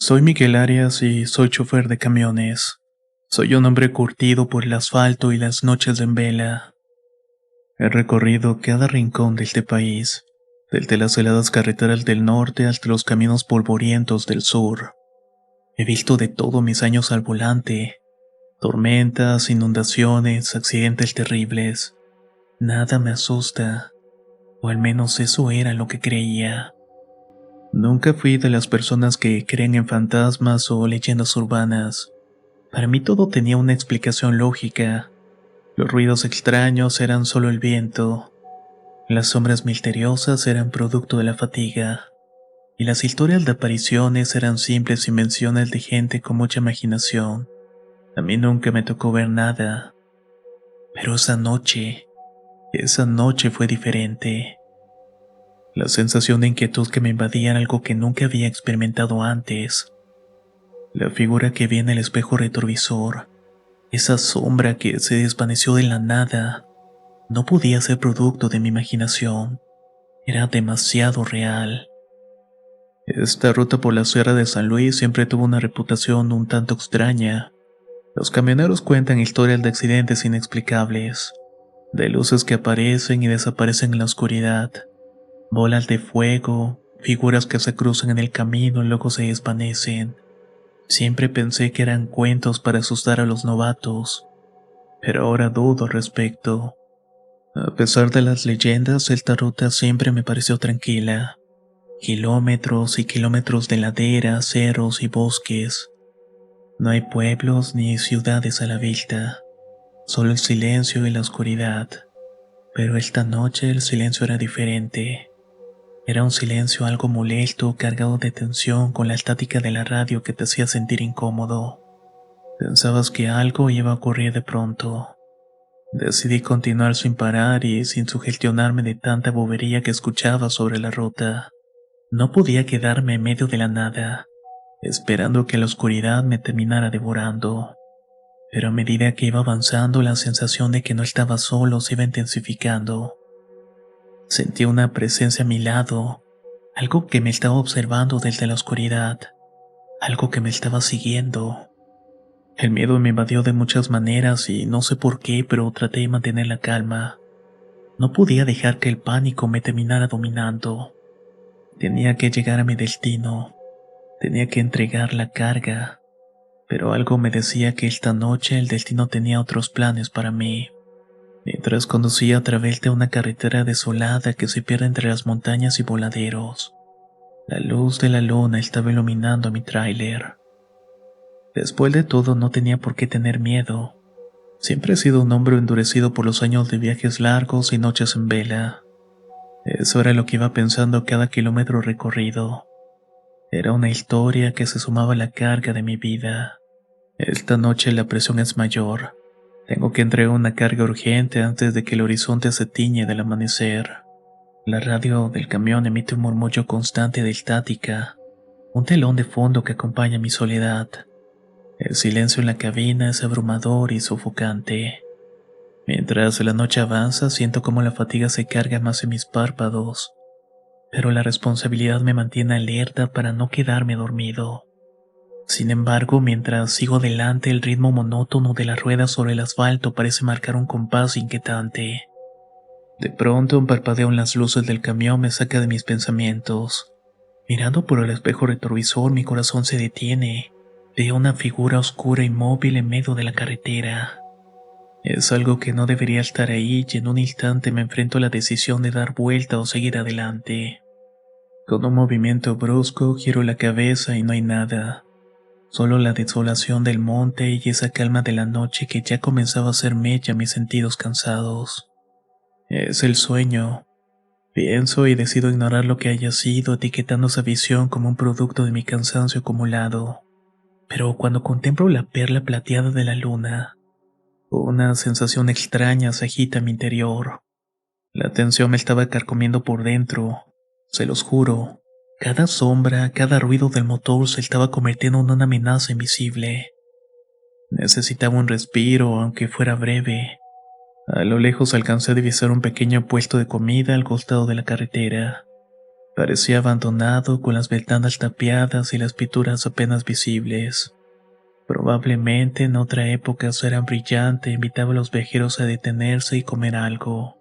Soy Miguel Arias y soy chofer de camiones. Soy un hombre curtido por el asfalto y las noches en vela. He recorrido cada rincón de este país, desde las heladas carreteras del norte hasta los caminos polvorientos del sur. He visto de todo mis años al volante: tormentas, inundaciones, accidentes terribles. Nada me asusta, o al menos eso era lo que creía. Nunca fui de las personas que creen en fantasmas o leyendas urbanas. Para mí todo tenía una explicación lógica. Los ruidos extraños eran solo el viento, las sombras misteriosas eran producto de la fatiga, y las historias de apariciones eran simples invenciones de gente con mucha imaginación. A mí nunca me tocó ver nada, pero esa noche fue diferente. La sensación de inquietud que me invadía era algo que nunca había experimentado antes. La figura que vi en el espejo retrovisor, esa sombra que se desvaneció de la nada, no podía ser producto de mi imaginación. Era demasiado real. Esta ruta por la Sierra de San Luis siempre tuvo una reputación un tanto extraña. Los camioneros cuentan historias de accidentes inexplicables, de luces que aparecen y desaparecen en la oscuridad, bolas de fuego, figuras que se cruzan en el camino y luego se desvanecen. Siempre pensé que eran cuentos para asustar a los novatos, pero ahora dudo al respecto. A pesar de las leyendas, esta ruta siempre me pareció tranquila. Kilómetros y kilómetros de laderas, cerros y bosques. No hay pueblos ni ciudades a la vista, solo el silencio y la oscuridad. Pero esta noche el silencio era diferente. Era un silencio algo molesto, cargado de tensión, con la estática de la radio que te hacía sentir incómodo. Pensabas que algo iba a ocurrir de pronto. Decidí continuar sin parar y sin sugestionarme de tanta bobería que escuchaba sobre la ruta. No podía quedarme en medio de la nada, esperando que la oscuridad me terminara devorando. Pero a medida que iba avanzando, la sensación de que no estaba solo se iba intensificando. Sentí una presencia a mi lado, algo que me estaba observando desde la oscuridad, algo que me estaba siguiendo. El miedo me invadió de muchas maneras y no sé por qué, pero traté de mantener la calma. No podía dejar que el pánico me terminara dominando. Tenía que llegar a mi destino, tenía que entregar la carga, pero algo me decía que esta noche el destino tenía otros planes para mí. Mientras conducía a través de una carretera desolada que se pierde entre las montañas y voladeros, la luz de la luna estaba iluminando mi tráiler. Después de todo, no tenía por qué tener miedo. Siempre he sido un hombre endurecido por los años de viajes largos y noches en vela. Eso era lo que iba pensando cada kilómetro recorrido. Era una historia que se sumaba a la carga de mi vida. Esta noche la presión es mayor. Tengo que entregar una carga urgente antes de que el horizonte se tiñe del amanecer. La radio del camión emite un murmullo constante de estática, un telón de fondo que acompaña mi soledad. El silencio en la cabina es abrumador y sofocante. Mientras la noche avanza, siento cómo la fatiga se carga más en mis párpados, pero la responsabilidad me mantiene alerta para no quedarme dormido. Sin embargo, mientras sigo adelante, el ritmo monótono de las ruedas sobre el asfalto parece marcar un compás inquietante. De pronto, un parpadeo en las luces del camión me saca de mis pensamientos. Mirando por el espejo retrovisor, mi corazón se detiene. Veo una figura oscura inmóvil en medio de la carretera. Es algo que no debería estar ahí y en un instante me enfrento a la decisión de dar vuelta o seguir adelante. Con un movimiento brusco giro la cabeza y no hay nada. Solo la desolación del monte y esa calma de la noche que ya comenzaba a hacer mella a mis sentidos cansados. Es el sueño. Pienso y decido ignorar lo que haya sido, etiquetando esa visión como un producto de mi cansancio acumulado. Pero cuando contemplo la perla plateada de la luna, una sensación extraña se agita en mi interior. La tensión me estaba carcomiendo por dentro. Se los juro, cada sombra, cada ruido del motor se estaba convirtiendo en una amenaza invisible. Necesitaba un respiro, aunque fuera breve. A lo lejos alcancé a divisar un pequeño puesto de comida al costado de la carretera. Parecía abandonado, con las ventanas tapiadas y las pinturas apenas visibles. Probablemente en otra época su era brillante invitaba a los viajeros a detenerse y comer algo.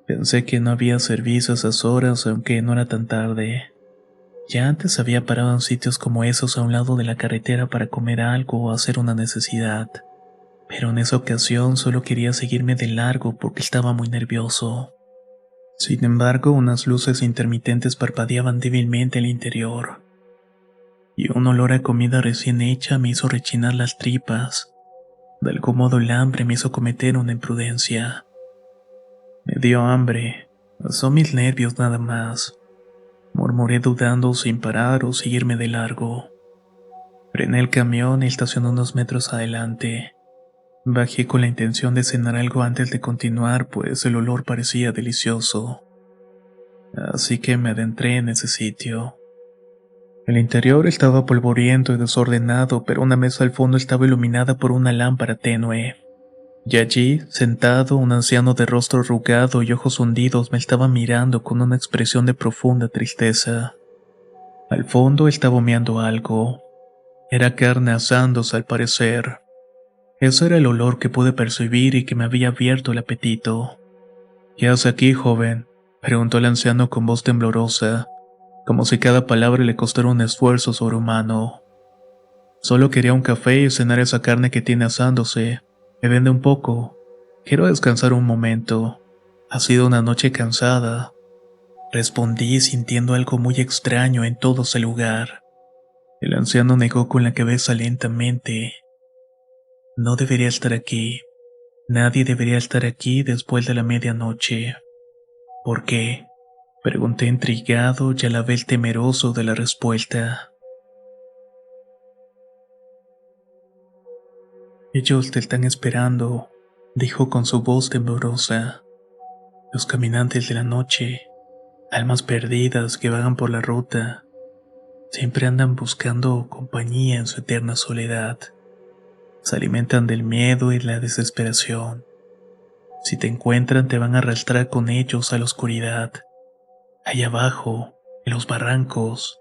Pensé que no había servicio a esas horas, aunque no era tan tarde. Ya antes había parado en sitios como esos a un lado de la carretera para comer algo o hacer una necesidad, pero en esa ocasión solo quería seguirme de largo porque estaba muy nervioso. Sin embargo, unas luces intermitentes parpadeaban débilmente al interior, y un olor a comida recién hecha me hizo rechinar las tripas. De algún modo el hambre me hizo cometer una imprudencia. Me dio hambre, son mis nervios nada más. Murmuré dudando sin parar o seguirme de largo. Frené el camión y estacioné unos metros adelante. Bajé con la intención de cenar algo antes de continuar, pues el olor parecía delicioso. Así que me adentré en ese sitio. El interior estaba polvoriento y desordenado, pero una mesa al fondo estaba iluminada por una lámpara tenue. Y allí, sentado, un anciano de rostro arrugado y ojos hundidos me estaba mirando con una expresión de profunda tristeza. Al fondo estaba humeando algo. Era carne asándose al parecer. Ese era el olor que pude percibir y que me había abierto el apetito. ¿Qué hace aquí, joven?, preguntó el anciano con voz temblorosa, como si cada palabra le costara un esfuerzo sobrehumano. Solo quería un café y cenar esa carne que tiene asándose. Me vende un poco. Quiero descansar un momento. Ha sido una noche cansada. Respondí sintiendo algo muy extraño en todo ese lugar. El anciano negó con la cabeza lentamente. No debería estar aquí. Nadie debería estar aquí después de la medianoche. ¿Por qué?, pregunté intrigado y a la vez temeroso de la respuesta. Ellos te están esperando, dijo con su voz temblorosa. Los caminantes de la noche, almas perdidas que vagan por la ruta, siempre andan buscando compañía en su eterna soledad. Se alimentan del miedo y la desesperación. Si te encuentran, te van a arrastrar con ellos a la oscuridad. Allá abajo, en los barrancos.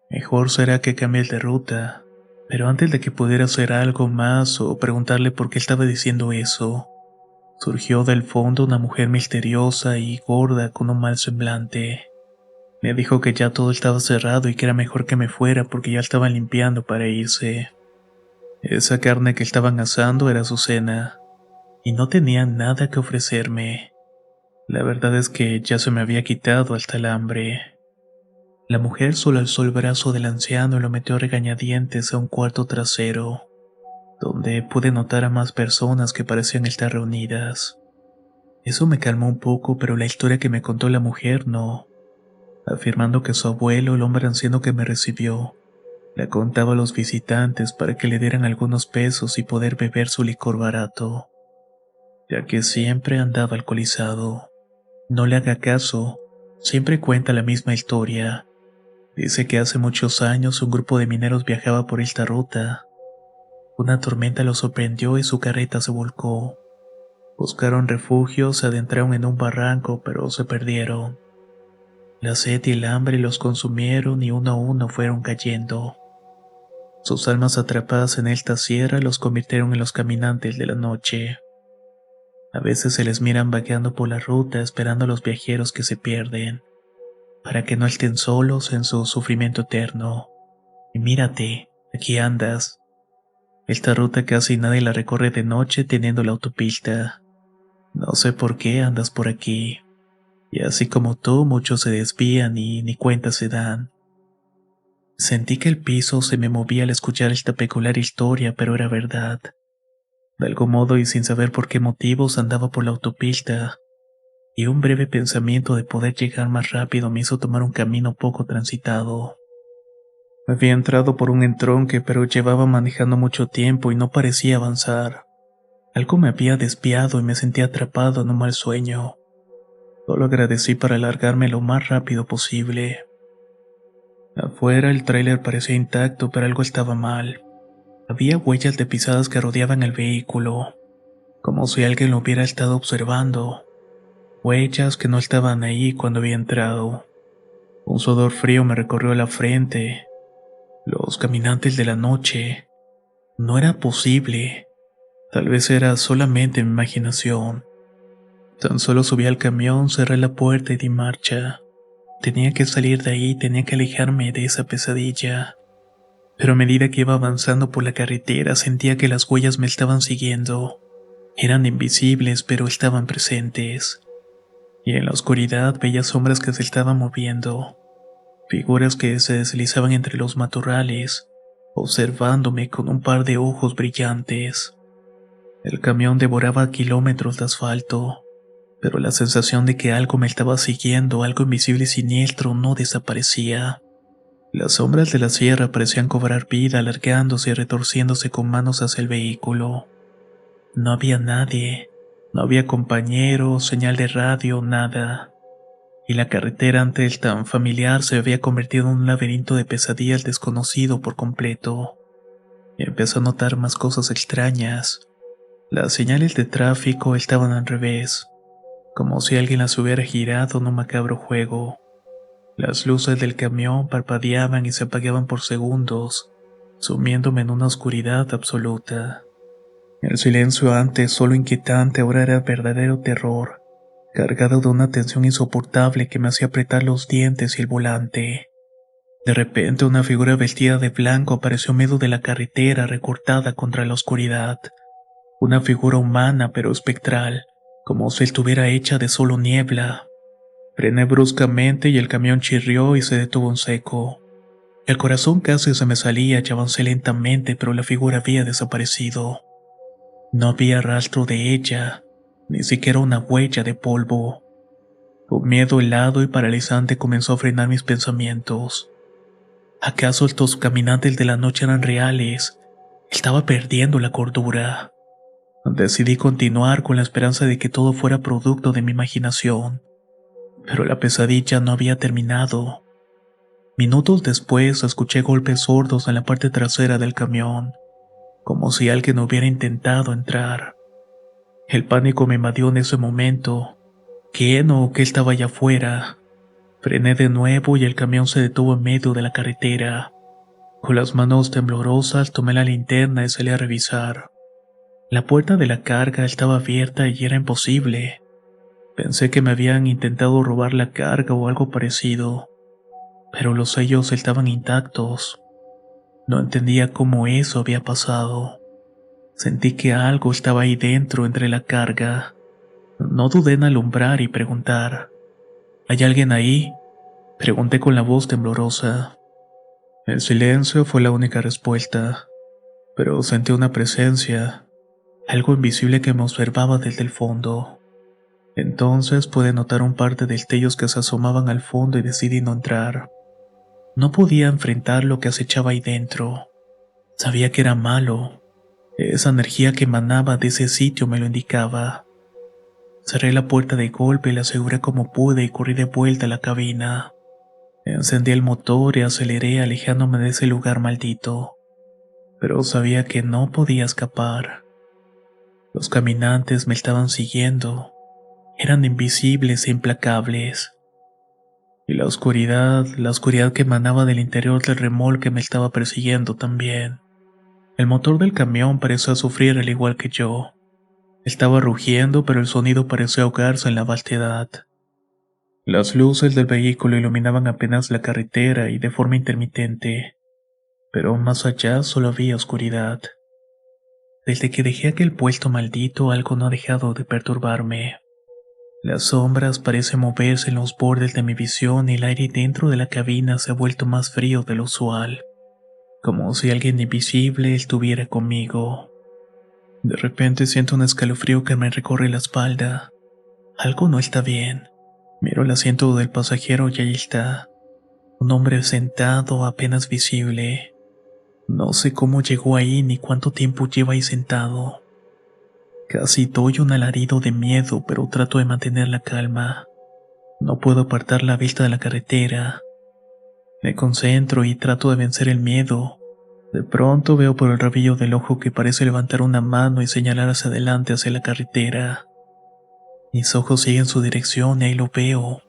Mejor será que cambies de ruta. Pero antes de que pudiera hacer algo más o preguntarle por qué estaba diciendo eso, surgió del fondo una mujer misteriosa y gorda con un mal semblante. Me dijo que ya todo estaba cerrado y que era mejor que me fuera porque ya estaban limpiando para irse. Esa carne que estaban asando era su cena, y no tenían nada que ofrecerme. La verdad es que ya se me había quitado hasta el hambre. La mujer solo alzó el brazo del anciano y lo metió a regañadientes a un cuarto trasero, donde pude notar a más personas que parecían estar reunidas. Eso me calmó un poco, pero la historia que me contó la mujer no, afirmando que su abuelo, el hombre anciano que me recibió, le contaba a los visitantes para que le dieran algunos pesos y poder beber su licor barato, ya que siempre andaba alcoholizado. No le haga caso, siempre cuenta la misma historia. Dice que hace muchos años un grupo de mineros viajaba por esta ruta. Una tormenta los sorprendió y su carreta se volcó. Buscaron refugio, se adentraron en un barranco, pero se perdieron. La sed y el hambre los consumieron y uno a uno fueron cayendo. Sus almas atrapadas en esta sierra los convirtieron en los caminantes de la noche. A veces se les miran vagueando por la ruta esperando a los viajeros que se pierden, para que no estén solos en su sufrimiento eterno. Y mírate, aquí andas. Esta ruta casi nadie la recorre de noche teniendo la autopista. No sé por qué andas por aquí. Y así como tú, muchos se desvían y ni cuenta se dan. Sentí que el piso se me movía al escuchar esta peculiar historia, pero era verdad. De algún modo y sin saber por qué motivos andaba por la autopista, y un breve pensamiento de poder llegar más rápido me hizo tomar un camino poco transitado. Había entrado por un entronque, pero llevaba manejando mucho tiempo y no parecía avanzar. Algo me había desviado y me sentía atrapado en un mal sueño. Solo agradecí para alargarme lo más rápido posible. Afuera el tráiler parecía intacto, pero algo estaba mal. Había huellas de pisadas que rodeaban el vehículo, como si alguien lo hubiera estado observando. Huellas que no estaban ahí cuando había entrado. Un sudor frío me recorrió la frente. Los caminantes de la noche. No era posible. Tal vez era solamente mi imaginación. Tan solo subí al camión, cerré la puerta y di marcha. Tenía que salir de ahí, tenía que alejarme de esa pesadilla. Pero a medida que iba avanzando por la carretera sentía que las huellas me estaban siguiendo. Eran invisibles, pero estaban presentes. Y en la oscuridad veía sombras que se estaban moviendo. Figuras que se deslizaban entre los matorrales, observándome con un par de ojos brillantes. El camión devoraba kilómetros de asfalto, pero la sensación de que algo me estaba siguiendo, algo invisible y siniestro, no desaparecía. Las sombras de la sierra parecían cobrar vida, alargándose y retorciéndose con manos hacia el vehículo. No había nadie, no había compañeros, señal de radio, nada. Y la carretera antes tan familiar se había convertido en un laberinto de pesadillas desconocido por completo. Y empezó a notar más cosas extrañas. Las señales de tráfico estaban al revés, como si alguien las hubiera girado en un macabro juego. Las luces del camión parpadeaban y se apagaban por segundos, sumiéndome en una oscuridad absoluta. El silencio antes solo inquietante ahora era verdadero terror, cargado de una tensión insoportable que me hacía apretar los dientes y el volante. De repente una figura vestida de blanco apareció en medio de la carretera recortada contra la oscuridad. Una figura humana pero espectral, como si estuviera hecha de solo niebla. Frené bruscamente y el camión chirrió y se detuvo en seco. El corazón casi se me salía y avancé lentamente, pero la figura había desaparecido. No había rastro de ella, ni siquiera una huella de polvo. Un miedo helado y paralizante comenzó a frenar mis pensamientos. ¿Acaso estos caminantes de la noche eran reales? Estaba perdiendo la cordura. Decidí continuar con la esperanza de que todo fuera producto de mi imaginación. Pero la pesadilla no había terminado. Minutos después escuché golpes sordos en la parte trasera del camión, como si alguien hubiera intentado entrar. El pánico me invadió en ese momento. ¿Quién o qué estaba allá afuera? Frené de nuevo y el camión se detuvo en medio de la carretera. Con las manos temblorosas tomé la linterna y salí a revisar. La puerta de la carga estaba abierta y era imposible. Pensé que me habían intentado robar la carga o algo parecido, pero los sellos estaban intactos. No entendía cómo eso había pasado. Sentí que algo estaba ahí dentro entre la carga. No dudé en alumbrar y preguntar. ¿Hay alguien ahí? Pregunté con la voz temblorosa. El silencio fue la única respuesta, pero sentí una presencia, algo invisible que me observaba desde el fondo. Entonces pude notar un par de destellos que se asomaban al fondo y decidí no entrar. No podía enfrentar lo que acechaba ahí dentro. Sabía que era malo. Esa energía que emanaba de ese sitio me lo indicaba. Cerré la puerta de golpe y la aseguré como pude y corrí de vuelta a la cabina. Encendí el motor y aceleré alejándome de ese lugar maldito. Pero sabía que no podía escapar. Los caminantes me estaban siguiendo. Eran invisibles e implacables. Y la oscuridad que emanaba del interior del remolque me estaba persiguiendo también. El motor del camión parecía sufrir al igual que yo. Estaba rugiendo, pero el sonido pareció ahogarse en la vastedad. Las luces del vehículo iluminaban apenas la carretera y de forma intermitente, pero más allá solo había oscuridad. Desde que dejé aquel puesto maldito, algo no ha dejado de perturbarme. Las sombras parecen moverse en los bordes de mi visión y el aire dentro de la cabina se ha vuelto más frío de lo usual, como si alguien invisible estuviera conmigo. De repente siento un escalofrío que me recorre la espalda. Algo no está bien. Miro el asiento del pasajero y ahí está. Un hombre sentado apenas visible. No sé cómo llegó ahí ni cuánto tiempo lleva ahí sentado. Casi doy un alarido de miedo, pero trato de mantener la calma. No puedo apartar la vista de la carretera. Me concentro y trato de vencer el miedo. De pronto veo por el rabillo del ojo que parece levantar una mano y señalar hacia adelante hacia la carretera. Mis ojos siguen su dirección y ahí lo veo.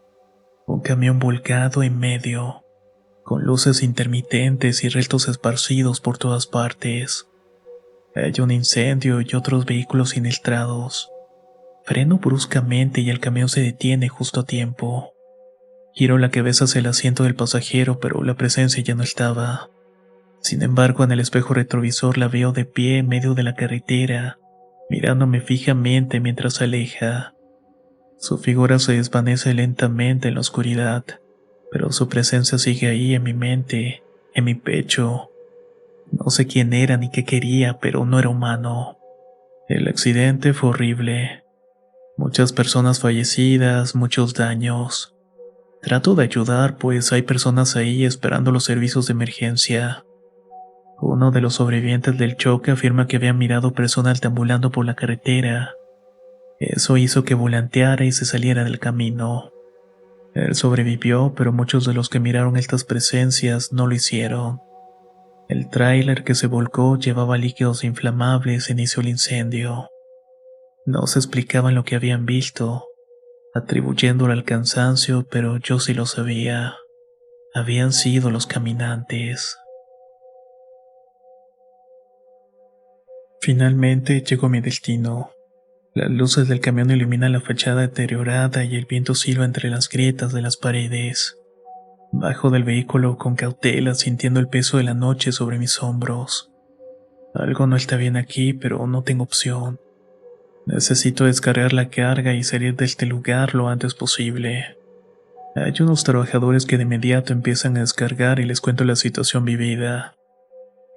Un camión volcado en medio, con luces intermitentes y restos esparcidos por todas partes. Hay un incendio y otros vehículos siniestrados. Freno bruscamente y el camión se detiene justo a tiempo. Giro la cabeza hacia el asiento del pasajero, pero la presencia ya no estaba. Sin embargo, en el espejo retrovisor la veo de pie en medio de la carretera, mirándome fijamente mientras se aleja. Su figura se desvanece lentamente en la oscuridad, pero su presencia sigue ahí en mi mente, en mi pecho. No sé quién era ni qué quería, pero no era humano. El accidente fue horrible. Muchas personas fallecidas, muchos daños. Trato de ayudar, pues hay personas ahí esperando los servicios de emergencia. Uno de los sobrevivientes del choque afirma que había mirado personas deambulando por la carretera. Eso hizo que volanteara y se saliera del camino. Él sobrevivió, pero muchos de los que miraron estas presencias no lo hicieron. El tráiler que se volcó llevaba líquidos inflamables e inició el incendio. No se explicaban lo que habían visto, atribuyéndolo al cansancio, pero yo sí lo sabía. Habían sido los caminantes. Finalmente llegó mi destino. Las luces del camión iluminan la fachada deteriorada y el viento silba entre las grietas de las paredes. Bajo del vehículo con cautela, sintiendo el peso de la noche sobre mis hombros. Algo no está bien aquí, pero no tengo opción. Necesito descargar la carga y salir de este lugar lo antes posible. Hay unos trabajadores que de inmediato empiezan a descargar y les cuento la situación vivida.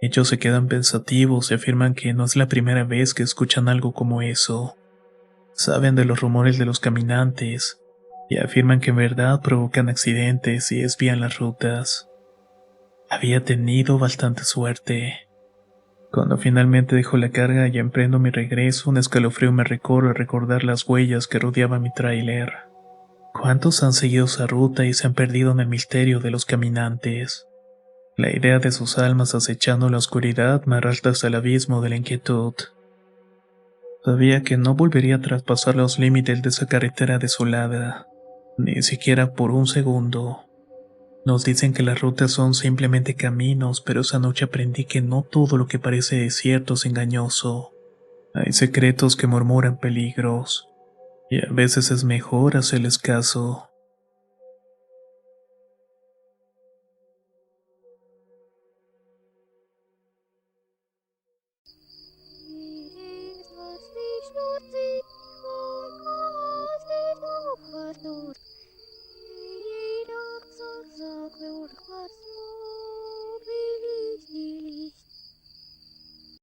Ellos se quedan pensativos y afirman que no es la primera vez que escuchan algo como eso. Saben de los rumores de los caminantes y afirman que en verdad provocan accidentes y desvían las rutas. Había tenido bastante suerte. Cuando finalmente dejo la carga y emprendo mi regreso, un escalofrío me recorre al recordar las huellas que rodeaban mi tráiler. ¿Cuántos han seguido esa ruta y se han perdido en el misterio de los caminantes? La idea de sus almas acechando la oscuridad me arrastra hasta el abismo de la inquietud. Sabía que no volvería a traspasar los límites de esa carretera desolada, ni siquiera por un segundo. Nos dicen que las rutas son simplemente caminos, pero esa noche aprendí que no todo lo que parece desierto es engañoso. Hay secretos que murmuran peligros, y a veces es mejor hacerles caso.